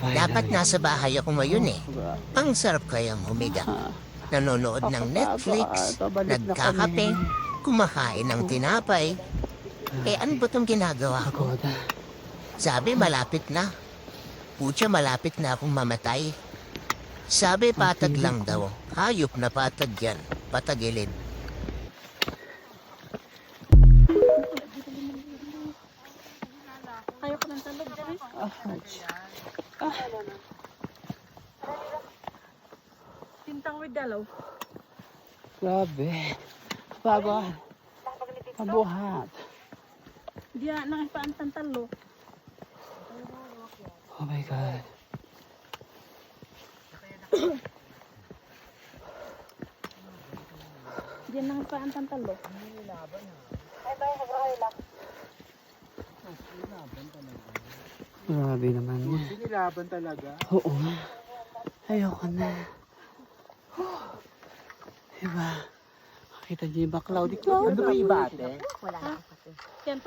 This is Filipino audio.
Dapat nasa bahay ako ngayon eh. Ang sarap kayang humiga. Nanonood ng Netflix, nagkakape, kumakain ng tinapay. Eh ano ba itong ginagawa ko? Sabi malapit na. Putya malapit na akong mamatay. Sabi patag lang daw. Hayop na patag yan. Patagilid. Kayo ko ng talog dyan Tintang with dalaw. Grabe. Bago. Mabuhat. Diyan, nakipaan talo. Oh my God. Diyan, nakipaan talo. Grabe naman. Sinilaban talaga. Oo nga. Ayoko na. Diba? Nakita niyo yung baklaw di ko. Ano ba iba ate? Yan pa.